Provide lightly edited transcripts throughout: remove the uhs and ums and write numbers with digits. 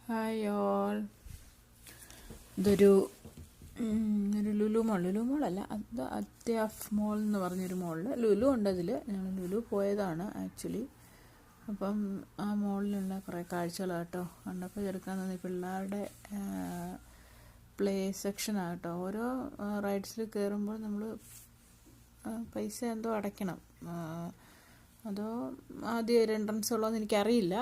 Hi all. ഇതൊരു ലുലു മോളല്ല, അത് അത്യാഫ് മോൾ എന്ന് പറഞ്ഞൊരു മോളിൽ ലുലു ഉണ്ട്. അതിൽ ഞങ്ങൾ ലുലു പോയതാണ് ആക്ച്വലി. അപ്പം ആ മോളിലുള്ള കുറേ കാഴ്ചകളാട്ടോ കണ്ടപ്പോൾ ചെറുക്കാൻ തോന്നി. പിള്ളേരുടെ പ്ലേ സെക്ഷനാകട്ടോ. ഓരോ റൈഡ്സിൽ കയറുമ്പോൾ നമ്മൾ പൈസ എന്തോ അടയ്ക്കണം. അതോ ആദ്യം ഒരു എൻട്രൻസ് ഉള്ളതെന്ന് എനിക്കറിയില്ല.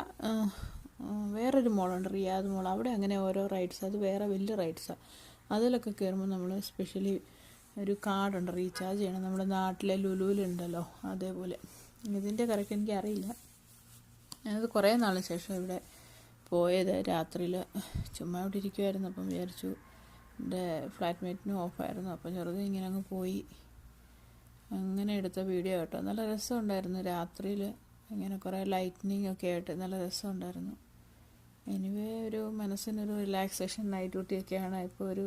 വേറൊരു മോളുണ്ട്, റിയാദ് മോൾ. അവിടെ അങ്ങനെ ഓരോ റൈഡ്സ്, അത് വേറെ വലിയ റൈഡ്സാണ്. അതിലൊക്കെ കയറുമ്പോൾ നമ്മൾ സ്പെഷ്യലി ഒരു കാർഡുണ്ട്, റീചാർജ് ചെയ്യണം. നമ്മുടെ നാട്ടിലെ ലുലുവിലുണ്ടല്ലോ അതേപോലെ. ഇതിൻ്റെ കറക്റ്റ് എനിക്കറിയില്ല. ഞാനത് കുറേ നാളിന് ശേഷം ഇവിടെ പോയത്. രാത്രിയിൽ ചുമ്മാ ഇവിടെ ഇരിക്കുമായിരുന്നു. അപ്പം വിചാരിച്ചു, എൻ്റെ ഫ്ലാറ്റ്മേറ്റിനും ഓഫായിരുന്നു. അപ്പം ചെറുത് ഇങ്ങനെ അങ്ങ് പോയി. അങ്ങനെ എടുത്ത വീഡിയോ കേട്ടോ. നല്ല രസമുണ്ടായിരുന്നു. രാത്രിയിൽ ഇങ്ങനെ കുറേ ലൈറ്റ്നിങ് ഒക്കെ ആയിട്ട് നല്ല രസമുണ്ടായിരുന്നു. എനിവേ ഒരു മനസ്സിനൊരു റിലാക്സേഷൻ, നൈറ്റ് ഡ്യൂട്ടിയൊക്കെയാണ്. ഇപ്പോൾ ഒരു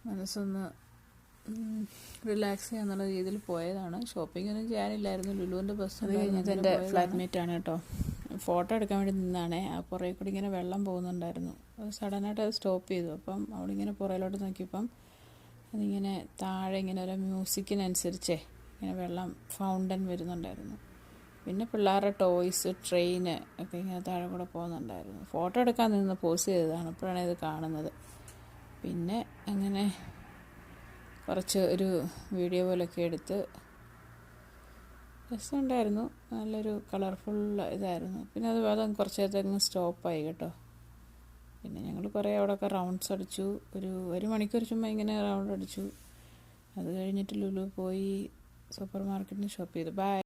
മനസ്സൊന്ന് റിലാക്സ് ചെയ്യാന്നുള്ള രീതിയിൽ പോയതാണ്. ഷോപ്പിംഗ് ഒന്നും ചെയ്യാനില്ലായിരുന്നു. ലുലുവിൻ്റെ ബസ് കഴിഞ്ഞത് എൻ്റെ ഫ്ലാറ്റ്മേറ്റാണ് കേട്ടോ. ഫോട്ടോ എടുക്കാൻ വേണ്ടി നിന്നാണേ. ആ പുറകെ കൂടി ഇങ്ങനെ വെള്ളം പോകുന്നുണ്ടായിരുന്നു. സഡനായിട്ട് അത് സ്റ്റോപ്പ് ചെയ്തു. അപ്പം അവിടെ ഇങ്ങനെ പുറയിലോട്ട് നോക്കിയപ്പം അതിങ്ങനെ താഴെ ഇങ്ങനെ ഒരു മ്യൂസിക്കിനനുസരിച്ചേ ഇങ്ങനെ വെള്ളം ഫൗണ്ടൻ വരുന്നുണ്ടായിരുന്നു. പിന്നെ പിള്ളേരുടെ ടോയ്സ്, ട്രെയിന് ഒക്കെ ഇങ്ങനെ താഴെ കൂടെ പോകുന്നുണ്ടായിരുന്നു. ഫോട്ടോ എടുക്കാൻ നിന്ന് പോസ് ചെയ്തതാണ്. അപ്പോഴാണ് ഇത് കാണുന്നത്. പിന്നെ അങ്ങനെ കുറച്ച് ഒരു വീഡിയോ പോലൊക്കെ എടുത്ത് രസമുണ്ടായിരുന്നു. നല്ലൊരു കളർഫുൾ ഇതായിരുന്നു. പിന്നെ അത് കുറച്ച് നേരത്തേക്ക് സ്റ്റോപ്പായി കേട്ടോ. പിന്നെ ഞങ്ങൾ കുറേ അവിടെയൊക്കെ റൗണ്ട്സ് അടിച്ചു. ഒരു മണിക്കൂർ ചുമ്മാ ഇങ്ങനെ റൗണ്ട് അടിച്ചു. അത് കഴിഞ്ഞിട്ട് ലുലു പോയി, സൂപ്പർ മാർക്കറ്റിന് ഷോപ്പ് ചെയ്തു. ബൈ.